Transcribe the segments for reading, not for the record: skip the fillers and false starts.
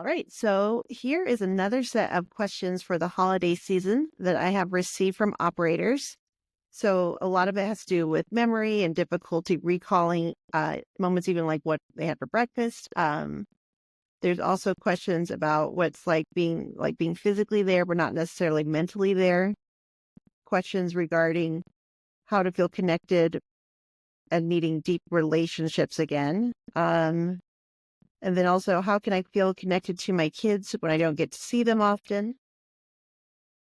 All right, so here is another set of questions for the holiday season that I have received from operators. So a lot of it has to do with memory and difficulty recalling moments, even like what they had for breakfast. There's also questions about what's like being physically there, but not necessarily mentally there. Questions regarding how to feel connected and needing deep relationships again. And then also, how can I feel connected to my kids when I don't get to see them often?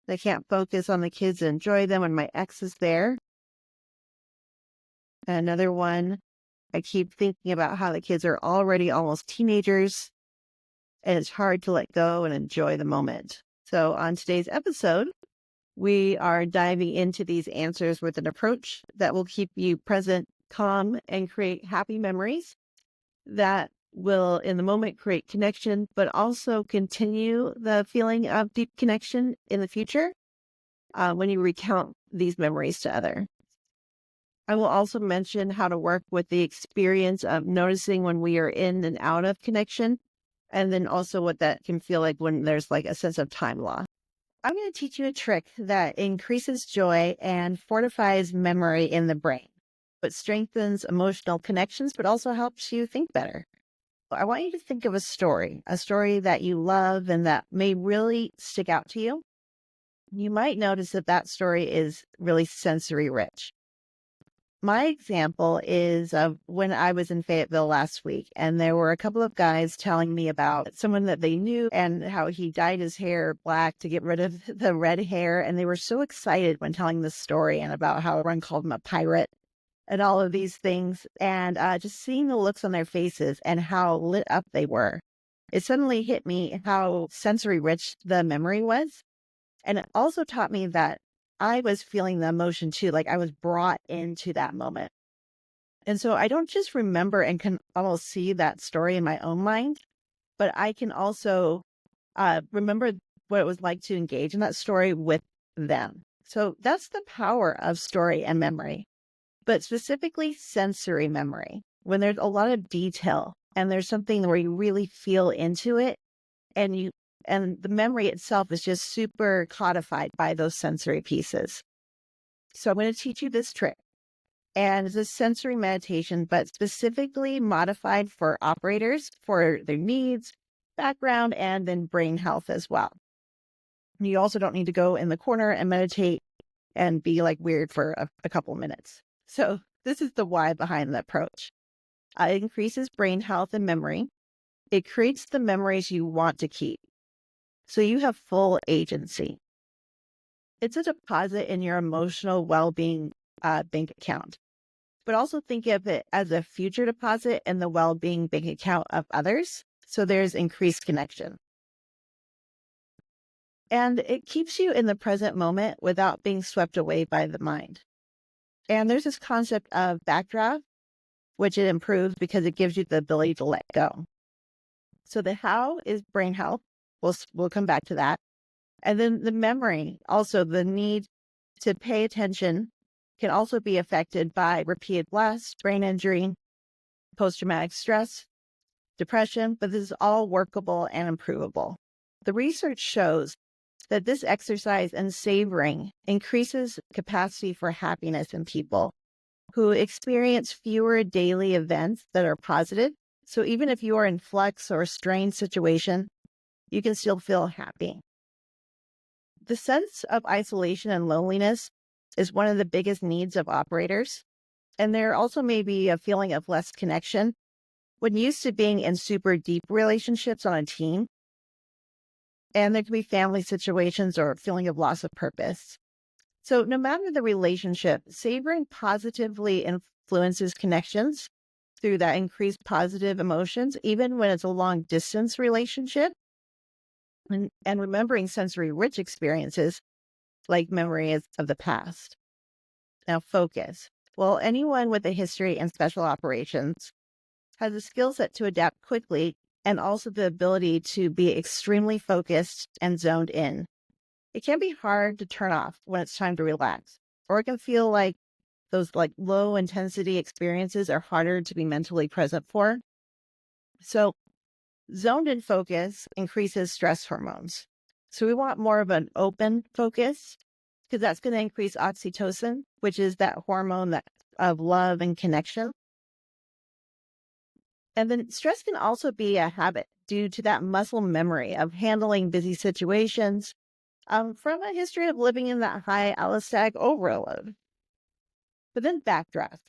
I can't focus on the kids and enjoy them when my ex is there. Another one, I keep thinking about how the kids are already almost teenagers and it's hard to let go and enjoy the moment. So, on today's episode, we are diving into these answers with an approach that will keep you present, calm, and create happy memories that will, in the moment, create connection, but also continue the feeling of deep connection in the future when you recount these memories to others. I will also mention how to work with the experience of noticing when we are in and out of connection, and then also what that can feel like when there's like a sense of time loss. I'm going to teach you a trick that increases joy and fortifies memory in the brain, but strengthens emotional connections, but also helps you think better. I want you to think of a story that you love and that may really stick out to you. You might notice that that story is really sensory rich. My example is of when I was in Fayetteville last week, and there were a couple of guys telling me about someone that they knew and how he dyed his hair black to get rid of the red hair. And they were so excited when telling this story and about how everyone called him a pirate and all of these things. And just seeing the looks on their faces and how lit up they were, it suddenly hit me how sensory rich the memory was. And it also taught me that I was feeling the emotion too, like I was brought into that moment. And so I don't just remember and can almost see that story in my own mind, but I can also remember what it was like to engage in that story with them. So that's the power of story and memory, but specifically sensory memory. When there's a lot of detail and there's something where you really feel into it and the memory itself is just super codified by those sensory pieces. So I'm going to teach you this trick. And it's a sensory meditation, but specifically modified for operators for their needs, background, and then brain health as well. You also don't need to go in the corner and meditate and be like weird for a couple minutes. So this is the why behind the approach. It increases brain health and memory. It creates the memories you want to keep. So you have full agency. It's a deposit in your emotional well-being bank account, but also think of it as a future deposit in the well-being bank account of others. So there's increased connection. And it keeps you in the present moment without being swept away by the mind. And there's this concept of backdraft, which it improves because it gives you the ability to let go. So the how is brain health. We'll come back to that. And then the memory, also the need to pay attention, can also be affected by repeated blasts, brain injury, post-traumatic stress, depression, but this is all workable and improvable. The research shows that this exercise and savoring increases capacity for happiness in people who experience fewer daily events that are positive. So even if you are in flux or a strained situation, you can still feel happy. The sense of isolation and loneliness is one of the biggest needs of operators. And there also may be a feeling of less connection when used to being in super deep relationships on a team. And there can be family situations or a feeling of loss of purpose. So no matter the relationship, savoring positively influences connections through that increased positive emotions, even when it's a long distance relationship. And remembering sensory rich experiences like memories of the past. Now, focus. Well, anyone with a history in special operations has a skill set to adapt quickly and also the ability to be extremely focused and zoned in. It can be hard to turn off when it's time to relax, or it can feel like those like low intensity experiences are harder to be mentally present for. So Zoned in focus increases stress hormones. So we want more of an open focus because that's going to increase oxytocin, which is that hormone that of love and connection. And then stress can also be a habit due to that muscle memory of handling busy situations from a history of living in that high allostatic overload. But then backdraft.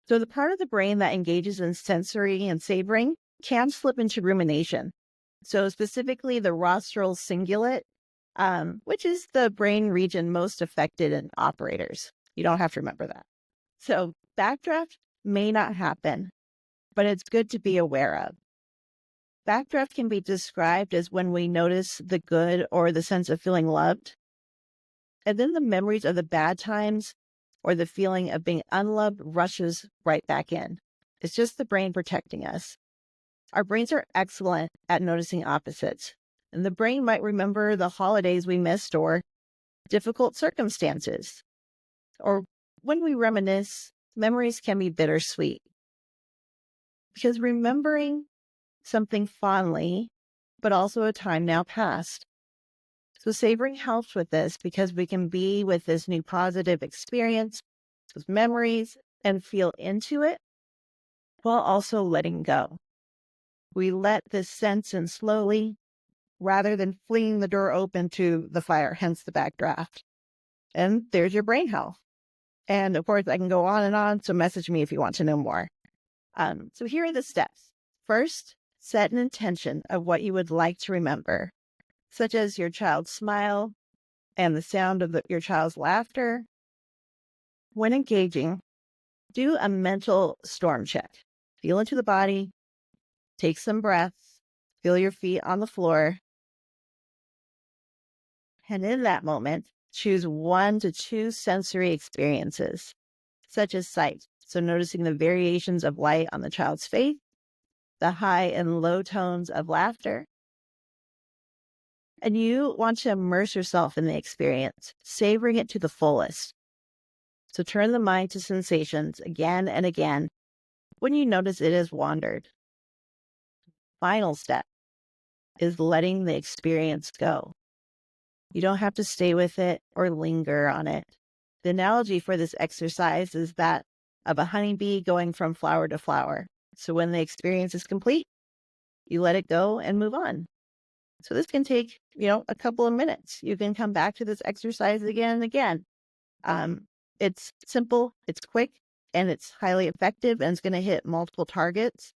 So the part of the brain that engages in sensory and savoring can slip into rumination. So specifically the rostral cingulate, which is the brain region most affected in operators. You don't have to remember that. So backdraft may not happen, but it's good to be aware of. Backdraft can be described as when we notice the good or the sense of feeling loved, and then the memories of the bad times or the feeling of being unloved rushes right back in. It's just the brain protecting us. Our brains are excellent at noticing opposites, and the brain might remember the holidays we missed or difficult circumstances. Or when we reminisce, memories can be bittersweet. Because remembering something fondly, but also a time now past. So savoring helps with this because we can be with this new positive experience, those memories, and feel into it while also letting go. We let this sense in slowly rather than flinging the door open to the fire, hence the backdraft. And there's your brain health. And of course, I can go on, so message me if you want to know more. So here are the steps. First, set an intention of what you would like to remember, such as your child's smile and the sound of your child's laughter. When engaging, do a mental storm check. Feel into the body, take some breaths, feel your feet on the floor. And in that moment, choose 1 to 2 sensory experiences, such as sight. So noticing the variations of light on the child's face, the high and low tones of laughter. And you want to immerse yourself in the experience, savoring it to the fullest. So turn the mind to sensations again and again when you notice it has wandered. Final step is letting the experience go. You don't have to stay with it or linger on it. The analogy for this exercise is that of a honeybee going from flower to flower. So when the experience is complete, you let it go and move on. So this can take, a couple of minutes. You can come back to this exercise again and again. It's simple, it's quick, and it's highly effective, and it's going to hit multiple targets